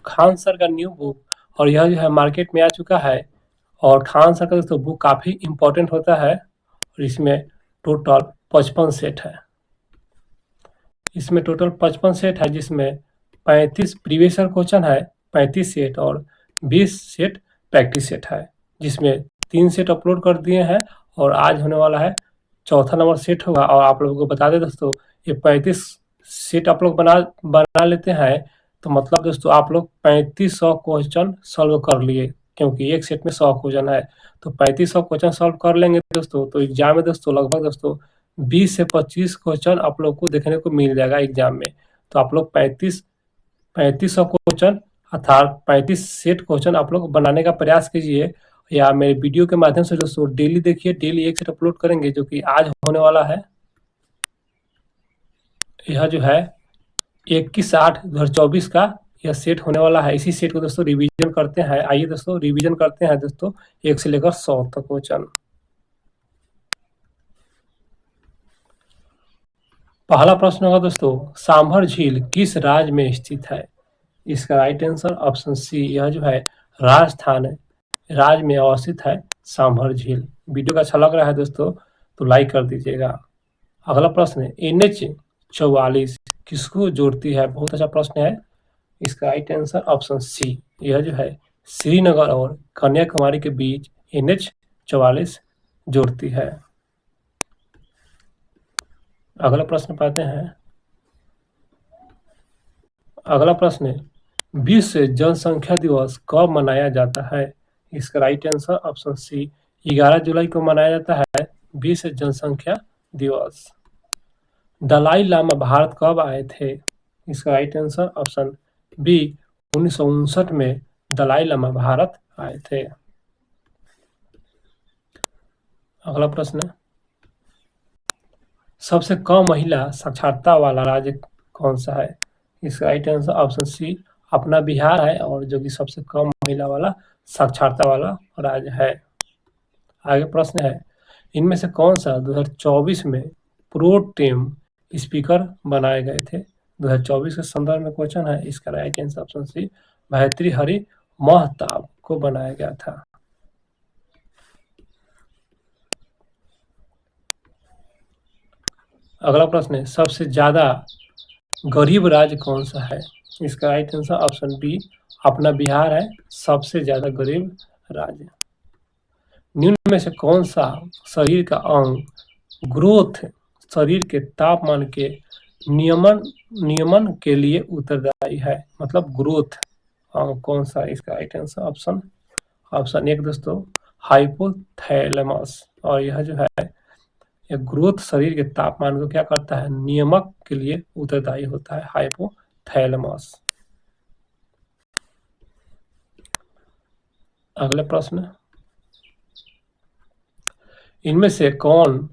Khan sir का new book, और यह जो है मार्केट में आ चुका है। और खान सर का दोस्तों बुक काफ़ी इम्पोर्टेंट होता है, और इसमें टोटल 55 सेट है। इसमें टोटल 55 सेट है, जिसमें 35 प्रीवियस ईयर क्वेश्चन है, 35 सेट, और 20 सेट प्रैक्टिस सेट है, जिसमें 3 सेट अपलोड कर दिए हैं, और आज होने वाला है चौथा नंबर सेट होगा। और आप लोगों को बता दें दोस्तों, ये 35 सेट आप लोग बना लेते हैं, तो मतलब दोस्तों आप लोग 3500 क्वेश्चन सॉल्व कर लिए, क्योंकि एक सेट में 100 क्वेश्चन है। तो 3500 क्वेश्चन सॉल्व कर लेंगे दोस्तों, तो एग्जाम में दोस्तों लगभग दोस्तों 20 से 25 क्वेश्चन आप लोग को देखने को मिल जाएगा एग्जाम में। तो आप लोग 3500 क्वेश्चन अर्थात 35 सेट क्वेश्चन आप लोग बनाने का प्रयास कीजिए, या मेरे वीडियो के माध्यम से दोस्तों डेली देखिए, डेली एक सेट अपलोड करेंगे, जो कि आज होने वाला है। यह जो है 21/8/2024 का यह सेट होने वाला है। इसी सेट को दोस्तों रिवीजन करते हैं। आइए दोस्तों रिवीजन करते हैं दोस्तों 1 से लेकर 100 तक क्वेश्चन। पहला प्रश्न होगा दोस्तों, सांभर झील किस राज्य में स्थित है? इसका राइट आंसर ऑप्शन सी, यह जो है राजस्थान राज्य में अवस्थित है सांभर झील। वीडियो का अच्छा लग रहा है दोस्तों तो लाइक कर दीजिएगा। अगला प्रश्न है, NH 44 किसको जोड़ती है? बहुत अच्छा प्रश्न है। इसका राइट आंसर ऑप्शन सी, यह जो है श्रीनगर और कन्याकुमारी के बीच NH 44 जोड़ती है। अगला प्रश्न पाते हैं। अगला प्रश्न है, विश्व जनसंख्या दिवस कब मनाया जाता है? इसका राइट आंसर ऑप्शन सी, 11 जुलाई को मनाया जाता है विश्व जनसंख्या दिवस। दलाई लामा भारत कब आए थे? इसका राइट आंसर ऑप्शन बी, 1959 में दलाई लामा भारत आए थे। अगला प्रश्न है, सबसे कम महिला साक्षरता वाला राज्य कौन सा है? इसका राइट आंसर ऑप्शन सी, अपना बिहार है, और जो कि सबसे कम महिला वाला साक्षरता वाला राज्य है। आगे प्रश्न है, इनमें से कौन सा 2024 में प्रो टेम स्पीकर बनाए गए थे? 2024 के संदर्भ में क्वेश्चन है। इसका right answer option C, Bhartruhari Mahtab को बनाया गया था। अगला प्रश्न है, सबसे ज्यादा गरीब राज्य कौन सा है? इसका राइट आंसर ऑप्शन बी, अपना बिहार है सबसे ज्यादा गरीब राज्य। निम्न में से कौन सा शरीर का अंग ग्रोथ शरीर के तापमान के नियमन के लिए उत्तरदायी है? मतलब ग्रोथ अंग कौन सा? इसका राइट आंसर ऑप्शन एक दोस्तों, हाइपोथैलेमस। और यह जो है यह ग्रोथ शरीर के तापमान को क्या करता है? नियमक के लिए उत्तरदायी होता है, हाइपोथैलेमस। अगला प्रश्न, इनमें से कौन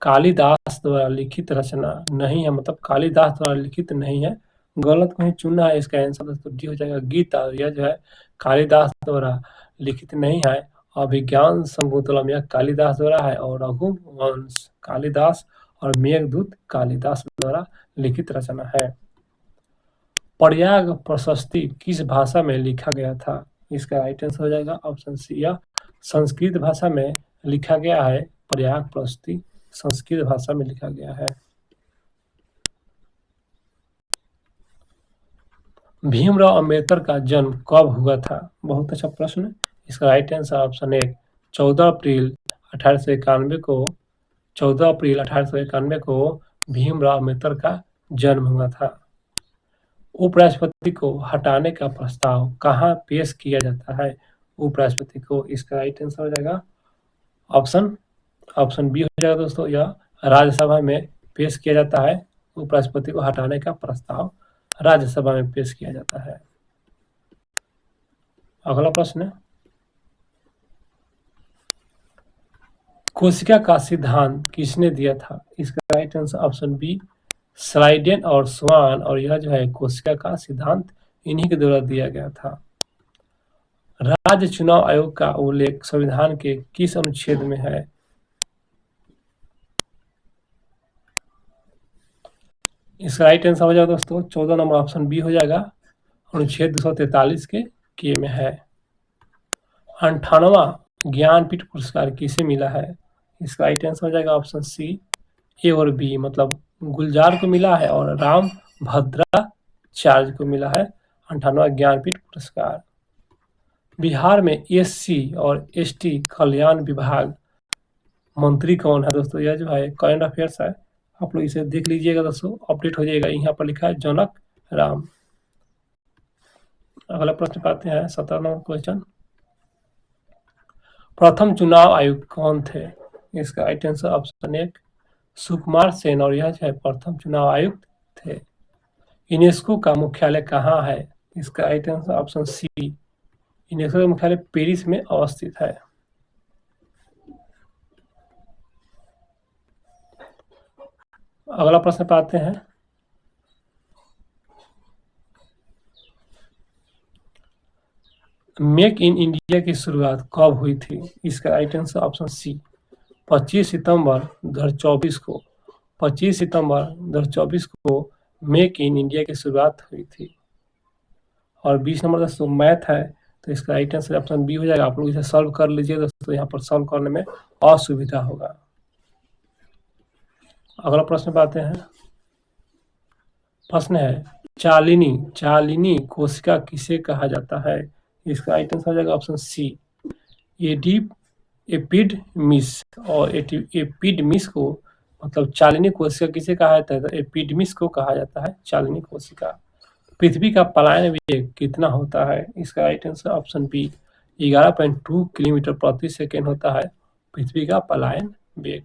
कालिदास द्वारा लिखित रचना नहीं है? मतलब कालिदास द्वारा लिखित नहीं है, गलत कहीं चुनना है। इसका आंसर दोस्तों डी हो जाएगा, गीता। यह जो है कालिदास द्वारा लिखित नहीं है। अभिज्ञान शकुंतलम यह कालिदास द्वारा है, और रघुवंश कालिदास और मेघदूत कालिदास द्वारा लिखित रचना है। प्रयाग प्रशस्ति किस भाषा में लिखा गया था? इसका राइट आंसर हो जाएगा ऑप्शन सी, यह संस्कृत भाषा में लिखा गया है। प्रयाग प्रशस्ति संस्कृत भाषा में लिखा गया है। भीमराव अंबेडकर का जन्म कब हुआ था? बहुत अच्छा प्रश्न। इसका राइट आंसर ऑप्शन ए, 14 अप्रैल 1891 को 14 अप्रैल 1891 को भीमराव अंबेडकर का जन्म हुआ था। उपराष्ट्रपति को हटाने का प्रस्ताव कहाँ पेश किया जाता है? उपराष्ट्रपति को, इसका राइट आंसर हो जाएगा ऑप्शन बी हो जाएगा दोस्तों, यह राज्यसभा में पेश किया जाता है। उपराष्ट्रपति को हटाने का प्रस्ताव राज्यसभा में पेश किया जाता है। अगला प्रश्न, कोशिका का सिद्धांत किसने दिया था? इसका right answer option B, Schleiden और स्वान। और यह जो है कोशिका का सिद्धांत इन्हीं के द्वारा दिया गया था। राज्य चुनाव आयोग का उल्लेख संविधान के किस अनुच्छेद में है? इसका राइट आंसर हो जाएगा दोस्तों 14 नंबर ऑप्शन बी हो जाएगा, अनुच्छेद 243 के में है। 98वां ज्ञानपीठ पुरस्कार किसे मिला है? इसका राइट आंसर हो जाएगा ऑप्शन सी, ए और बी, मतलब गुलजार को मिला है और राम भद्राचार्य को मिला है 98वां ज्ञानपीठ पुरस्कार। बिहार में एससी और एसटी कल्याण विभाग मंत्री कौन है दोस्तों? यह जो है करंट अफेयर्स है, आप लोग इसे देख लीजिएगा दोस्तों, अपडेट हो जाएगा। यहाँ पर लिखा है जनक राम। अगला प्रश्न पाते हैं 17 नंबर क्वेश्चन। प्रथम चुनाव आयुक्त कौन थे? इसका right answer option 1 Sukumar Sen, और यह जो है प्रथम चुनाव आयुक्त थे। यूनेस्को का मुख्यालय कहाँ है? इसका right answer option C, UNESCO का मुख्यालय पेरिस में अवस्थित है। अगला प्रश्न पाते हैं। मेक इन इंडिया की शुरुआत कब हुई थी? इसका राइट आंसर ऑप्शन सी 25 सितंबर 2024 को। 25 सितंबर 2024 को मेक इन इंडिया की शुरुआत हुई थी। और 20 नंबर दोस्तों मैथ है, तो इसका राइट आंसर ऑप्शन बी हो जाएगा। आप लोग इसे सॉल्व कर लीजिए दोस्तों, यहाँ पर सॉल्व करने में असुविधा होगा। अगला प्रश्न पाते हैं। प्रश्न है चालिनी कोशिका किसे कहा जाता है? इसका राइट आंसर हो जाएगा ऑप्शन सी एपिडमिस, और एपिडमिस को मतलब चालिनी कोशिका किसे कहा जाता है? तो एपिडमिस को कहा जाता है चालिनी कोशिका। पृथ्वी का पलायन वेग कितना होता है? इसका right answer option B 11.2 kilometre प्रति सेकेंड होता है पृथ्वी का पलायन वेग।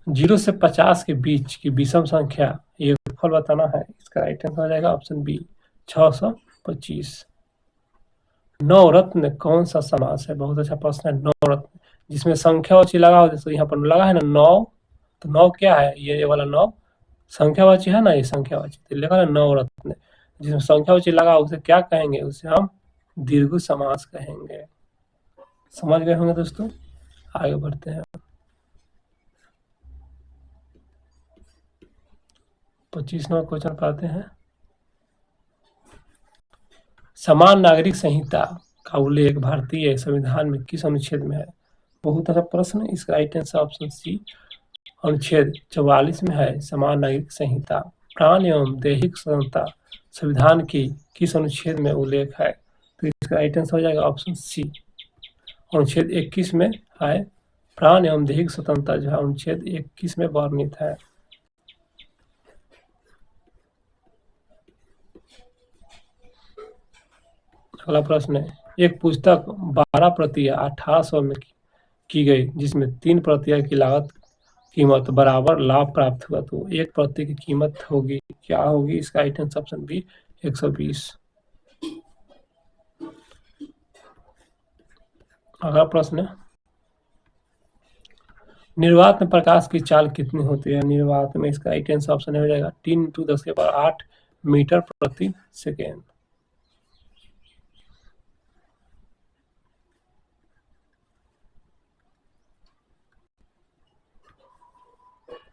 जीरो से 50 के बीच की विषम संख्या योगफल बताना है। इसका राइट आंसर हो जाएगा ऑप्शन बी 625। नवरत्न कौन सा समास है? बहुत अच्छा प्रश्न है। नवरत्न जिसमें संख्यावाची लगा हो, जैसे यहाँ पर लगा है ना 9, तो 9 क्या है? ये वाला 9 संख्यावाची है ना, ये संख्यावाची, तो लिखा है नवरत्न। जिसमें संख्यावाची लगा उसे क्या कहेंगे? उसे हम दीर्घ समास कहेंगे। समझ गए होंगे दोस्तों। आगे बढ़ते हैं। 25 नंबर क्वेश्चन पाते हैं। समान नागरिक संहिता का उल्लेख भारतीय संविधान में किस अनुच्छेद में है? बहुत अच्छा प्रश्न। इसका राइट आंसर ऑप्शन सी अनुच्छेद 44 में है। समान नागरिक संहिता प्राण एवं दैहिक स्वतंत्रता संविधान की किस अनुच्छेद में उल्लेख है? तो इसका राइट आंसर हो जाएगा ऑप्शन सी अनुच्छेद 21 में है। प्राण एवं दैहिक स्वतंत्रता जो है अनुच्छेद 21 में वर्णित है। अगला प्रश्न है। एक पुस्तक 12 प्रतियां 1800 में की गई, जिसमें 3 प्रतियां की लागत कीमत बराबर लाभ प्राप्त हुआ, तो एक प्रति की कीमत होगी क्या होगी? इसका राइट आंसर ऑप्शन बी 120। अगला प्रश्न, निर्वात में प्रकाश की चाल कितनी होती है? निर्वात में इसका राइट आंसर ऑप्शन हो जाएगा 3 × 10⁸ मीटर प्रति सेकेंड।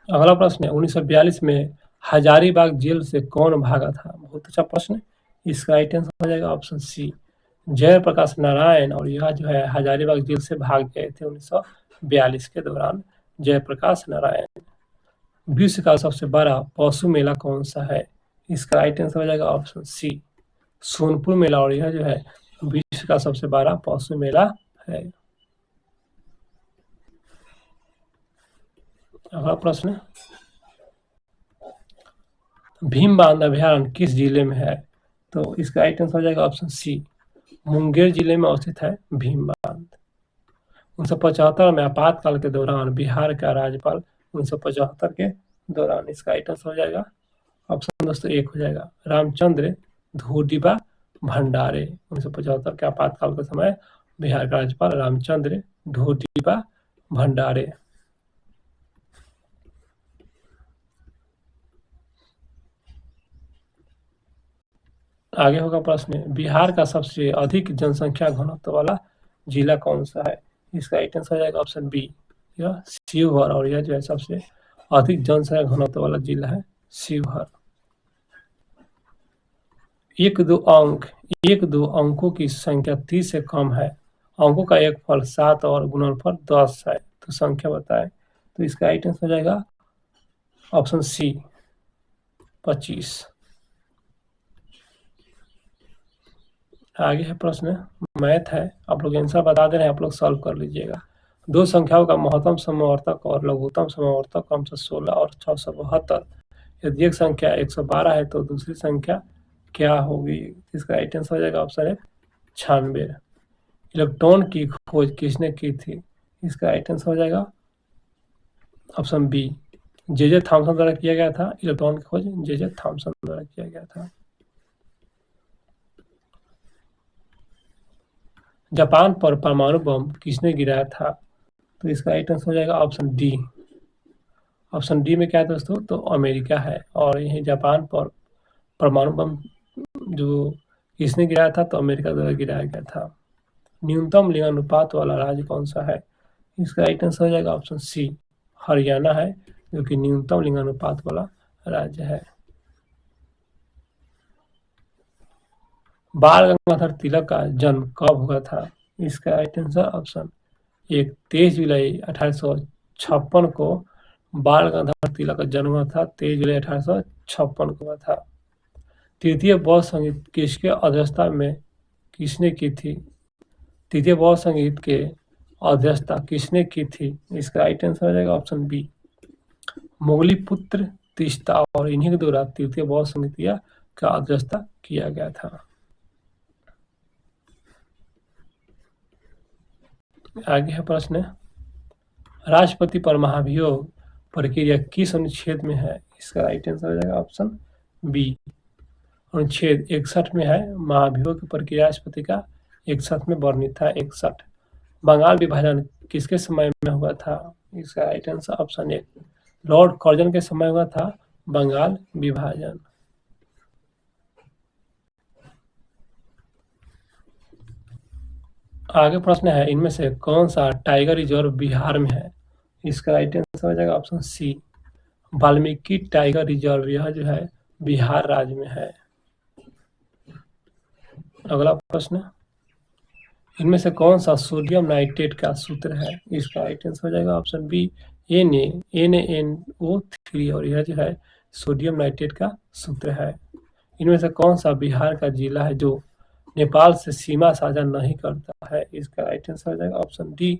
अगला प्रश्न है। 1942 में हजारीबाग जेल से कौन भागा था? बहुत अच्छा प्रश्न। इसका राइट आंसर हो जाएगा ऑप्शन सी जयप्रकाश नारायण, और यह जो है हजारीबाग जेल से भाग गए थे 1942 के दौरान जयप्रकाश नारायण। विश्व का सबसे बड़ा पशु मेला कौन सा है? इसका राइट आंसर हो जाएगा ऑप्शन सी सोनपुर मेला, और यह जो है विश्व का सबसे बड़ा पशु मेला है। अगला प्रश्न, भीम बांध अभयारण्य किस जिले में है? तो इसका राइट आंसर हो जाएगा ऑप्शन सी मुंगेर जिले में अवस्थित है भीम बांध। 1975 में आपातकाल के दौरान बिहार का राज्यपाल 1975 के दौरान, इसका राइट आंसर हो जाएगा ऑप्शन दोस्तों 1 हो जाएगा रामचंद्र धूडिबा भंडारे। 1975 के आपातकाल के समय बिहार का राज्यपाल रामचंद्र धूडिबा भंडारे। आगे होगा प्रश्न, बिहार का सबसे अधिक जनसंख्या घनत्व वाला जिला कौन सा है? इसका राइट आंसर हो जाएगा ऑप्शन बी यह शिवहर, और यह जो है सबसे अधिक जनसंख्या घनत्व वाला जिला है शिवहर। एक दो अंकों की संख्या 30 से कम है, अंकों का एक फल 7 और गुणनफल 10 है, तो संख्या बताएं। तो इसका राइट आंसर हो जाएगा ऑप्शन सी 25। आगे है प्रश्न मैथ है, आप लोग आंसर बता दे रहे हैं, आप लोग सॉल्व कर लीजिएगा। दो संख्याओं का महत्तम समवर्तक और लघुत्तम समवर्तक क्रमशः 16 और 672। यदि एक संख्या 112 है तो दूसरी संख्या क्या होगी? इसका राइट आंसर हो जाएगा ऑप्शन ए 96। इलेक्ट्रॉन की खोज किसने की थी? इसका राइट आंसर हो जाएगा ऑप्शन बी जे थॉमसन द्वारा किया गया था। इलेक्ट्रॉन की खोज जे थॉमसन द्वारा किया गया था। जापान पर परमाणु बम किसने गिराया था? तो इसका राइट आंसर हो जाएगा ऑप्शन डी। ऑप्शन डी में क्या है दोस्तों? तो अमेरिका है। और यही जापान पर परमाणु बम जो किसने गिराया था? तो अमेरिका द्वारा गिराया गया था। न्यूनतम लिंगानुपात वाला राज्य कौन सा है? इसका राइट आंसर हो जाएगा ऑप्शन सी हरियाणा है, जो कि न्यूनतम लिंगानुपात वाला राज्य है। बाल गंगाधर तिलक का जन्म कब हुआ था? इसका राइट आंसर ऑप्शन एक 23 जुलाई 1856 को बाल गंगाधर तिलक का जन्म हुआ था। 23 जुलाई 1856 को हुआ था। तृतीय बौद्ध संगीत किसके अध्यक्षता में किसने की थी? तृतीय बौद्ध संगीत के अध्यक्षता किसने की थी? इसका राइट आंसर हो जाएगा ऑप्शन बी मोगलीपुत्र तीस्ता, और इन्हीं के द्वारा तृतीय बौद्ध संगीत का अध्यक्षता किया गया था। आगे है प्रश्न राष्ट्रपति पर महाभियोग प्रक्रिया किस अनुच्छेद में है? इसका राइट आंसर हो जाएगा ऑप्शन बी अनुच्छेद 61 में है। महाभियोग की प्रक्रिया राष्ट्रपति का 61 में वर्णित था। 61 बंगाल विभाजन किसके समय में हुआ था? इसका right answer option A Lord Curzon के समय हुआ था बंगाल विभाजन। आगे प्रश्न है इनमें से कौन सा टाइगर रिजर्व बिहार में है? इसका राइट आंसर हो जाएगा option C Valmiki tiger reserve, यह जो है बिहार राज्य में है। अगला प्रश्न इनमें से कौन सा सोडियम नाइट्रेट का सूत्र है? इसका राइट आंसर हो जाएगा ऑप्शन बी NaNO3, और यह जो है सोडियम नाइट्रेट का सूत्र है। इनमें से कौन सा बिहार का जिला है जो नेपाल से सीमा साझा नहीं करता है? इसका राइट आंसर हो जाएगा ऑप्शन डी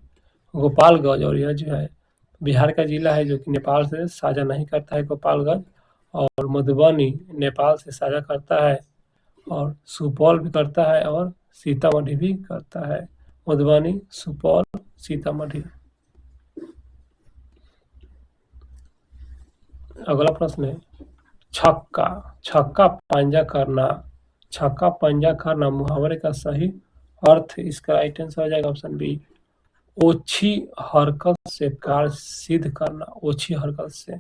गोपालगंज, और यह जो है बिहार का जिला है जो कि नेपाल से साझा नहीं करता है गोपालगंज। और मधुबनी नेपाल से साझा करता है, और सुपौल भी करता है, और सीतामढ़ी भी करता है। मधुबनी, सुपौल, सीतामढ़ी। अगला प्रश्न है छक्का पंजा करना मुहावरे का सही अर्थ? इसका राइट आंसर हो जाएगा ऑप्शन बी ओछी हरकत से कार्य सिद्ध करना। ओछी हरकत से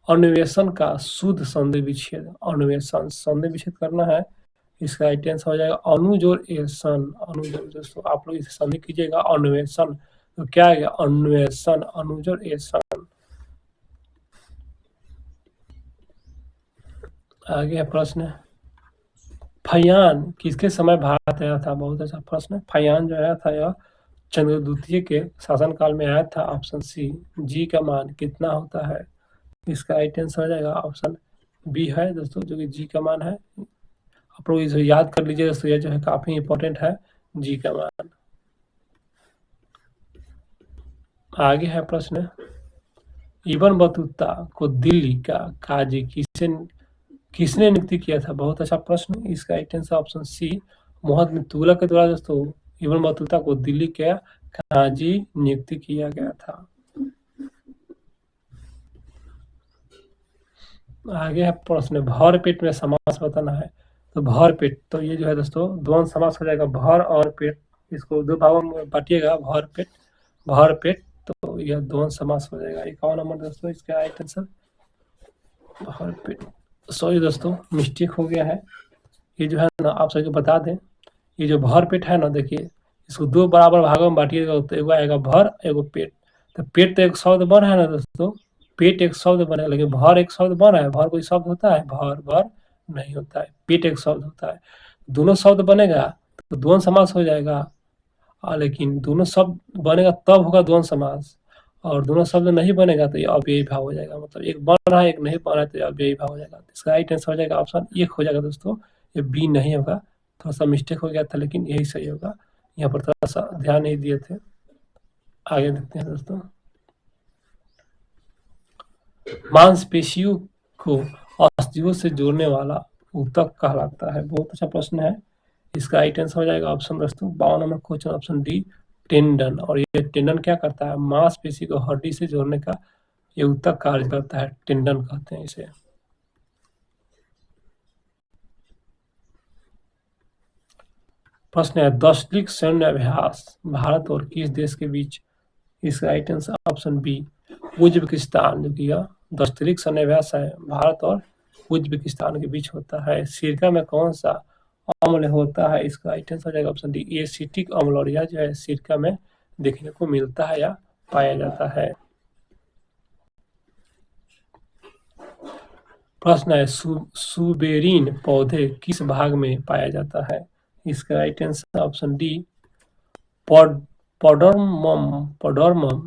अन्वेषण का शुद्ध संधि विच्छेद, अन्वेषण संधि विच्छेद करना है। इसका राइट आंसर हो जाएगा अनुजोरेशन। अनुजोर दोस्तों आप लोग इसे संधि कीजिएगा अन्वेषण, तो क्या है अन्वेषण अनुजोरेशन। आगे है प्रश्न फयान किसके समय भारत आया था? बहुत अच्छा प्रश्न। फयान जो आया था यह चंद्रगुप्त द्वितीय के शासनकाल में आया था। ऑप्शन सी जी का मान कितना होता है? इसका राइट आंसर हो जाएगा ऑप्शन बी है दोस्तों, जो कि जी का मान है। आप लोग इसे याद कर लीजिए दोस्तों, यह जो है काफी इंपॉर्टेंट है जी का मान। आगे है प्रश्न इब्न बतूता को दिल्ली का काजी किसने नियुक्ति किया था? बहुत अच्छा प्रश्न। इसका right answer option C Mohammad Tughlaq के द्वारा दोस्तों इब्न बतूता को दिल्ली के काजी नियुक्ति किया गया था। आगे है प्रश्न भर पेट में समास बताना है। तो भर पेट, तो ये जो है दोस्तों द्वंद्व समास हो जाएगा भर और पेट, इसको दो भागों में बांटिएगा भर पेट, तो यह द्वंद्व समास हो जाएगा। 51 नंबर दोस्तों इसका राइट आंसर भर पेट। सॉरी दोस्तों मिस्टेक हो गया है, ये जो है ना आप सभी को बता दें, ये जो भर पेट है ना देखिए इसको दो बराबर भागों में बांटिएगा, तो एगो आएगा भर एगो पेट। तो पेट तो एक शब्द बन है ना दोस्तों, पेट एक शब्द बनेगा, लेकिन भर एक शब्द बना है, भर कोई शब्द होता है? भर नहीं होता है, पेट एक शब्द होता है। दोनों शब्द बनेगा तो द्वंद समास हो जाएगा, लेकिन दोनों शब्द बनेगा तब होगा द्वंद समास, और दोनों शब्द नहीं बनेगा तो ये अव्ययी भाव हो जाएगा। मतलब एक बन रहा है एक नहीं बन रहा है तो ये अव्ययी भाव हो जाएगा। इसका राइट आंसर हो जाएगा ऑप्शन एक हो जाएगा दोस्तों, ये बी नहीं होगा। थोड़ा सा मिस्टेक हो गया था, लेकिन यही सही होगा। यहाँ पर थोड़ा सा ध्यान नहीं दिए थे। आगे देखते हैं दोस्तों। मांसपेशियों को अस्थियों से जोड़ने वाला ऊतक कहलाता है। बहुत अच्छा प्रश्न है। इसका राइट आंसर हो जाएगा ऑप्शन दोस्तों 52 number question option D, tendon. और ये टेंडन क्या करता है? मांसपेशी को हड्डी से जोड़ने का ये ऊतक कार्य करता है, टेंडन कहते हैं इसे। प्रश्न है दशलिक सैन्य अभ्यास भारत और किस देश के बीच? इसका right answer option B, Uzbekistan. जो कि यह दशलिक सैन्य अभ्यास है भारत और उज्बेकिस्तान के बीच होता है। सिरका में कौन सा अम्ल होता है? इसका राइट आंसर हो जाएगा ऑप्शन डी, एसिटिक अम्ल। और यह जो है सिरका में देखने को मिलता है या पाया जाता है। प्रश्न है सुबेरीन पौधे किस भाग में पाया जाता है? इसका राइट आंसर ऑप्शन डी, पोडोर्मम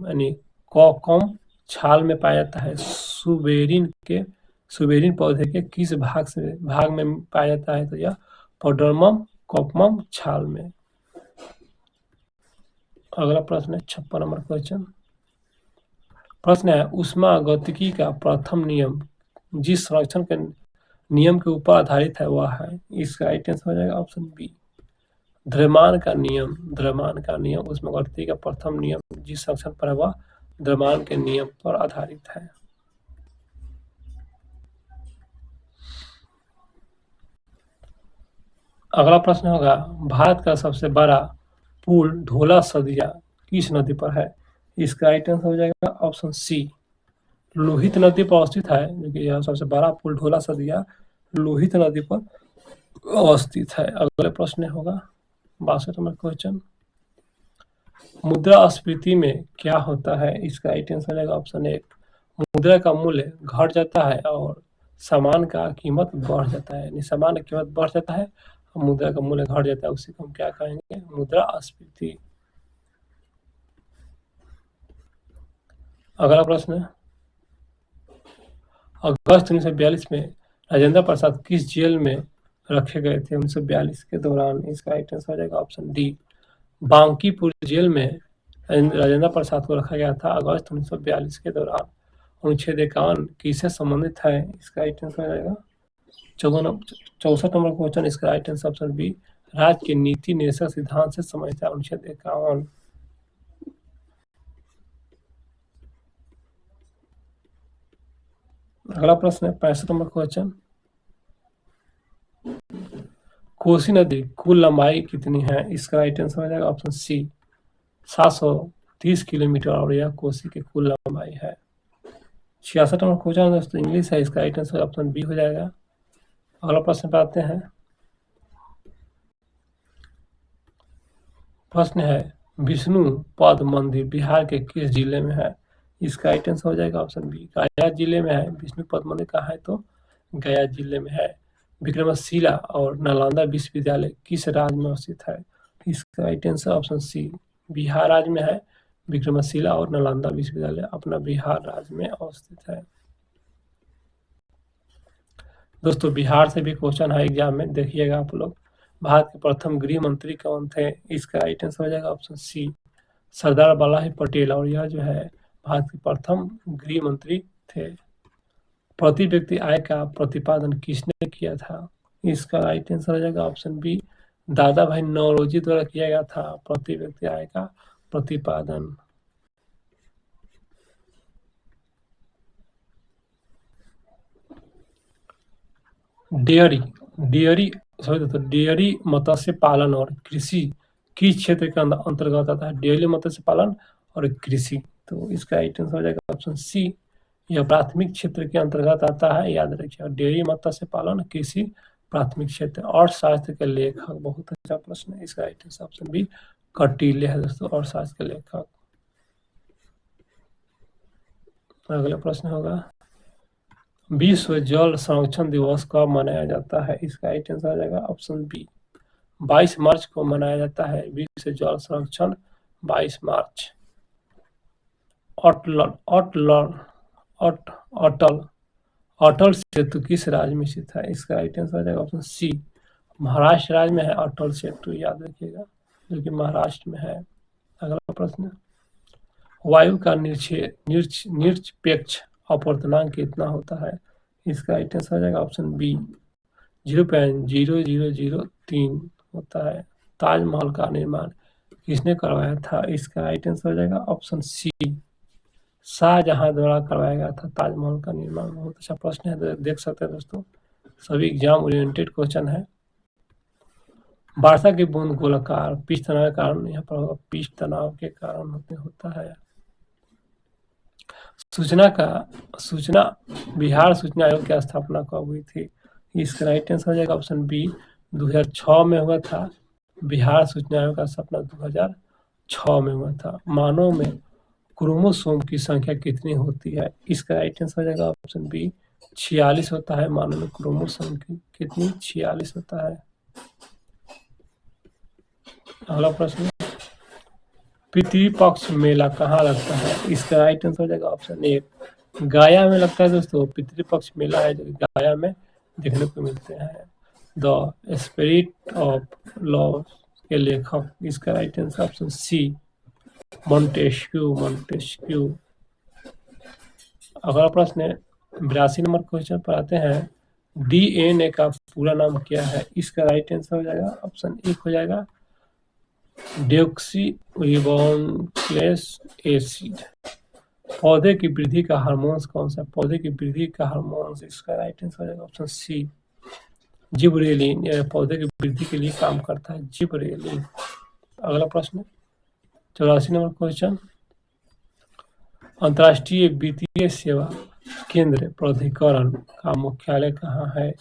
यानी कोकम छाल में पाया जाता है। सुबेरीन पौधे के किस भाग में पाया जाता है? तो यह पोडोर्मम कोकमम छाल में। अगला प्रश्न है 56 नंबर क्वेश्चन। प्रश्न है ऊष्मागतिकी का प्रथम नियम जिस संरक्षण के नियम के ऊपर आधारित है वह है? इसका राइट आंसर हो जाएगा ऑप्शन बी, द्रव्यमान का नियम ऊष्मागतिकी का प्रथम नियम जिस संरक्षण पर है वह द्रव्यमान के नियम पर आधारित है। अगला प्रश्न होगा भारत का सबसे बड़ा पुल ढोला सदिया किस नदी पर है? इसका राइट आंसर हो जाएगा ऑप्शन सी, लोहित नदी पर अवस्थित है। जो कि यह सबसे बड़ा पुल ढोला सदिया लोहित नदी पर अवस्थित है। अगले प्रश्न होगा 62 नंबर क्वेश्चन। मुद्रास्फीति में क्या होता है? इसका राइट आंसर हो जाएगा ऑप्शन एक, मुद्रा का मूल्य घट जाता है और सामान का कीमत बढ़ जाता है। यानी सामान का कीमत बढ़ जाता है, मुद्रा का मूल्य घट जाता है, उसी को हम क्या कहेंगे? मुद्रास्फीति। अगला प्रश्न है अगस्त 1942 में राजेंद्र प्रसाद किस जेल में रखे गए थे 1942 के दौरान? इसका राइट आंसर हो जाएगा ऑप्शन डी, बांकीपुर जेल में राजेंद्र प्रसाद को रखा गया था अगस्त 1942 के दौरान। अनुच्छेद 51 किससे संबंधित है? इसका राइट आंसर हो जाएगा 64 नंबर क्वेश्चन। इसका राइट आंसर ऑप्शन बी, राज्य के नीति निर्देशक सिद्धांत से संबंधित है अनुच्छेद 51। अगला प्रश्न है 65 नंबर क्वेश्चन। कोसी नदी कुल लंबाई कितनी है? इसका राइट आंसर हो जाएगा ऑप्शन सी, 730 किलोमीटर। और यह कोसी की कुल लंबाई है। 66 नंबर क्वेश्चन दोस्तों इंग्लिश है। इसका राइट आंसर ऑप्शन बी हो जाएगा। अगला प्रश्न पे आते हैं। प्रश्न है विष्णु पद मंदिर बिहार के किस जिले में है? इसका राइट आंसर हो जाएगा ऑप्शन बी, गया जिले में है। विष्णु पद मंदिर कहाँ है? तो गया जिले में है। विक्रमशिला और नालंदा विश्वविद्यालय किस राज्य में स्थित है? इसका right answer option C, Bihar राज्य में है। विक्रमशिला और नालंदा विश्वविद्यालय अपना बिहार राज्य में अवस्थित है। दोस्तों बिहार से भी क्वेश्चन है एग्जाम में, देखिएगा आप लोग। भारत के प्रथम गृह मंत्री कौन थे? इसका राइट आंसर हो जाएगा ऑप्शन सी, सरदार वल्लभ पटेल। और यह जो है भारत के प्रथम गृह मंत्री थे। प्रति व्यक्ति आय का प्रतिपादन किसने किया था? इसका राइट आंसर हो जाएगा ऑप्शन बी, दादा भाई नौरोजी द्वारा किया गया था प्रति व्यक्ति आय का प्रतिपादन। डेयरी मत्स्य पालन और कृषि किस क्षेत्र के अंतर्गत आता है? डेयरी मत्स्य पालन और कृषि। तो इसका राइट आंसर हो जाएगा ऑप्शन सी, यह प्राथमिक क्षेत्र के अंतर्गत आता है, याद रखिए। डेयरी मत्स्य पालन कृषि प्राथमिक क्षेत्र। अर्थशास्त्र के लेखक, बहुत अच्छा प्रश्न है। इसका right answer option B, Kautilya है दोस्तों अर्थशास्त्र के लेखक। अगला प्रश्न होगा, विश्व जल संरक्षण दिवस कब मनाया जाता है? इसका राइट आंसर आ जाएगा ऑप्शन बी, 22 मार्च को मनाया जाता है विश्व जल संरक्षण, 22 मार्च। अटल अटल अटल अटल सेतु किस राज्य में स्थित है? इसका राइट आंसर आ जाएगा ऑप्शन सी, महाराष्ट्र राज्य में है अटल सेतु, याद रखिएगा, जो कि महाराष्ट्र में है। अगला प्रश्न, वायु का निरपेक्ष अपवर्तनांक कितना होता है? इसका राइट आंसर आ जाएगा ऑप्शन बी, 0.0003 होता है। ताजमहल का निर्माण किसने करवाया था? इसका राइट आंसर हो जाएगा ऑप्शन सी, शाहजहां द्वारा करवाया गया था ताजमहल का निर्माण। बहुत अच्छा प्रश्न है, देख सकते हैं दोस्तों, सभी एग्जाम ओरिएंटेड क्वेश्चन है। वर्षा की बूंद गोलाकार पिच तनाव के कारण, यहाँ पर होगा पिच तनाव के कारण होता है। बिहार सूचना आयोग की स्थापना कब हुई थी? इसका राइट आंसर हो जाएगा ऑप्शन बी, 2006 में हुआ था। बिहार सूचना आयोग का स्थापना 2006 में हुआ था। मानव में क्रोमोसोम की संख्या कितनी होती है? इसका राइट आंसर हो जाएगा ऑप्शन बी, 46 होता है। मानव में क्रोमोसोम की कितनी? 46 होता है। अगला प्रश्न, पितृपक्ष मेला कहाँ लगता है? इसका राइट आंसर हो जाएगा ऑप्शन ए, गया में लगता है दोस्तों। पितृपक्ष मेला है जो गया में देखने को मिलते हैं। द स्पिरिट ऑफ लव के लेखक, इसका right answer option C, Montesquieu. अगला प्रश्न है, 82 नंबर क्वेश्चन पर आते हैं, डीएनए का पूरा नाम क्या है? इसका राइट आंसर हो जाएगा ऑप्शन ए हो जाएगा, डिऑक्सीरिबोन्यूक्लिक एसिड। पौधे की वृद्धि का हार्मोन कौन सा? पौधे की वृद्धि का हार्मोन, इसका राइट आंसर हो जाएगा ऑप्शन सी, जिबरेलिन। यह पौधे की वृद्धि के लिए काम करता है, जिबरेलिन। अगला प्रश्न, 84 नंबर क्वेश्चन, अंतर्राष्ट्रीय वित्तीय सेवा केंद्र प्राधिकरण का मुख्यालय कहाँ है?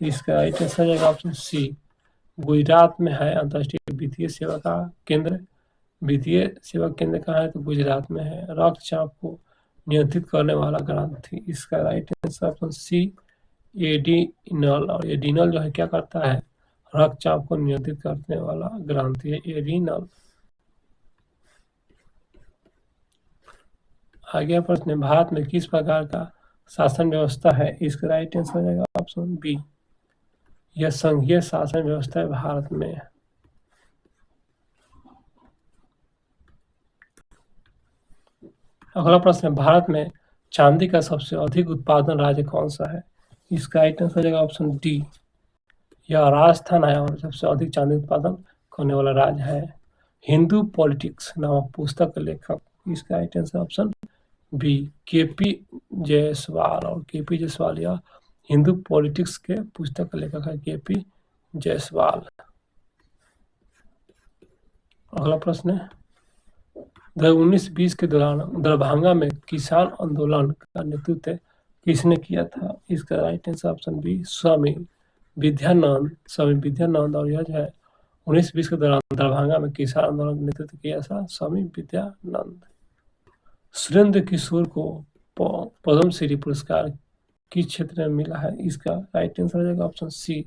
इसका राइट आंसर हो जाएगा ऑप्शन सी, गुजरात में है। अंतर्राष्ट्रीय वित्तीय सेवा केंद्र कहाँ है? तो गुजरात में है। रक्तचाप को नियंत्रित करने वाला ग्रंथि, इसका right answer option C, adrenal. और एडिनल जो है क्या करता है? रक्तचाप को नियंत्रित करने वाला ग्रंथि है, एडिनल। आगे प्रश्न, भारत में किस प्रकार का शासन व्यवस्था है? इसका राइट आंसर हो जाएगा ऑप्शन बी, यह संघीय शासन व्यवस्था है भारत में। अगला प्रश्न है, भारत में चांदी का सबसे अधिक उत्पादन राज्य कौन सा है? इसका राइट आंसर हो जाएगा ऑप्शन डी, यह राजस्थान है और सबसे अधिक चांदी उत्पादन करने वाला राज्य है। हिंदू पॉलिटिक्स नामक पुस्तक के लेखक, इसका right answer option B, KP Jaiswal. और केपी जायसवाल यह हिंदू पॉलिटिक्स के पुस्तक का लेखक है, केपी जायसवाल। अगला प्रश्न है, 2019-20 के दौरान दरभंगा में किसान आंदोलन का नेतृत्व किसने किया था? इसका राइट आंसर ऑप्शन बी, स्वामी विद्यानंद। और यह जो है 19-20 के दौरान दरभंगा में किसान आंदोलन का नेतृत्व किया था स्वामी विद्यानंद। सुरेंद्र किशोर को पद्मश्री पुरस्कार किस क्षेत्र में मिला है? इसका राइट आंसर हो जाएगा ऑप्शन सी,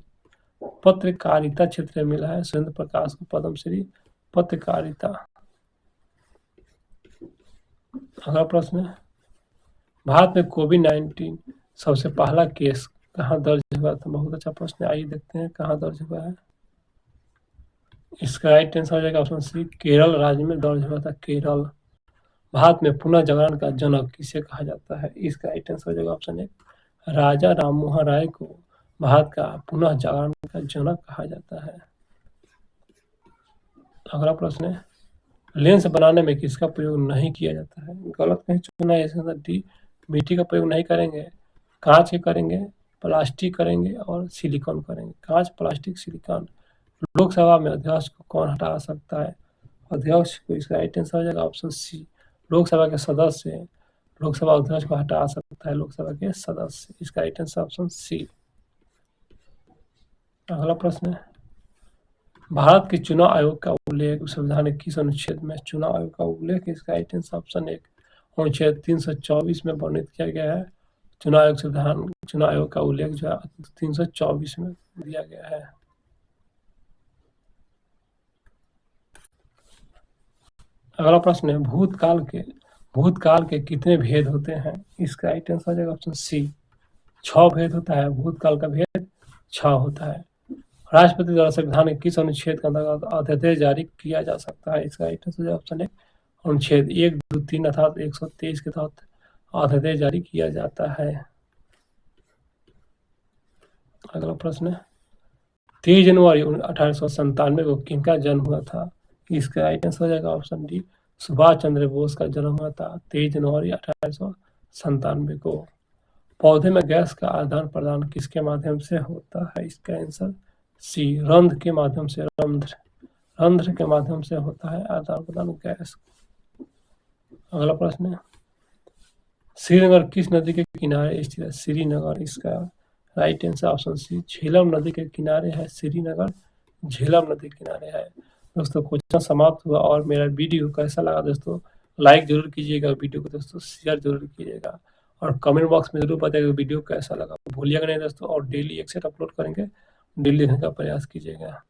पत्रकारिता क्षेत्र में मिला है सुरेंद्र प्रकाश को पद्मश्री पत्रकारिता। अगला प्रश्न है, भारत में कोविड-19 सबसे पहला केस कहाँ दर्ज हुआ था? बहुत अच्छा प्रश्न है, आइए देखते हैं कहाँ दर्ज हुआ है। इसका राइट आंसर हो जाएगा ऑप्शन सी, केरल राज्य में दर्ज हुआ था, केरल। भारत में पुनः जागरण का जनक किसे कहा जाता है? इसका राइट आंसर हो जाएगा ऑप्शन ए, राजा राममोहन राय को भारत का पुनः जागरण का जनक कहा जाता है। अगला प्रश्न है, लेंस बनाने में किसका प्रयोग नहीं किया जाता है? गलत कहीं चुना है, इसका डी, मिट्टी का प्रयोग नहीं करेंगे, कांच के करेंगे, प्लास्टिक करेंगे और सिलिकॉन करेंगे। कांच, प्लास्टिक, सिलिकॉन। लोकसभा में अध्यक्ष को कौन हटा सकता है? अध्यक्ष को, इसका राइट आंसर हो जाएगा ऑप्शन सी, लोकसभा के सदस्य लोकसभा अध्यक्ष को हटा सकता है, लोकसभा के सदस्य। इसका राइट आंसर ऑप्शन सी। अगला प्रश्न है, भारत के चुनाव आयोग का उल्लेख संविधान के किस अनुच्छेद में? चुनाव आयोग का उल्लेख, इसका राइट आंसर ऑप्शन एक, अनुच्छेद 324 में वर्णित किया गया है। चुनाव आयोग संविधान चुनाव आयोग का उल्लेख जो है 324 में दिया गया है। अगला प्रश्न है भूतकाल के कितने भेद होते हैं? इसका राइट आंसर हो जाएगा ऑप्शन सी, 6 भेद होता है। भूतकाल का भेद 6 होता है। राष्ट्रपति द्वारा संविधान के किस अनुच्छेद के अंतर्गत अध्यादेश जारी किया जा सकता है? इसका राइट आंसर ऑप्शन है अनुच्छेद 1, 2, 3 अर्थात 123 के तहत अध्यादेश जारी किया जाता है। अगला प्रश्न है 23 जनवरी 1897 को किनका जन्म हुआ था? इसका राइट आंसर हो जाएगा ऑप्शन डी, सुभाष चंद्र बोस का जन्म हुआ था 23 जनवरी 1897 को। पौधे में गैस का आदान प्रदान किसके माध्यम से होता है? इसका आंसर सी, रंध्र के माध्यम से। रंध्र के माध्यम से होता है आदान प्रदान गैस। अगला प्रश्न है श्रीनगर किस नदी के किनारे स्थित है? श्रीनगर, इसका right answer option C, Jhelum नदी के किनारे है श्रीनगर, झेलम नदी के किनारे है। दोस्तों क्वेश्चन समाप्त हुआ और मेरा वीडियो कैसा लगा दोस्तों लाइक जरूर कीजिएगा, वीडियो को दोस्तों शेयर जरूर कीजिएगा और कमेंट बॉक्स में जरूर बताइएगा वीडियो कैसा लगा। भूलिएगा नहीं दोस्तों, और डेली एक सेट अपलोड करेंगे, डेली देखने का प्रयास कीजिएगा।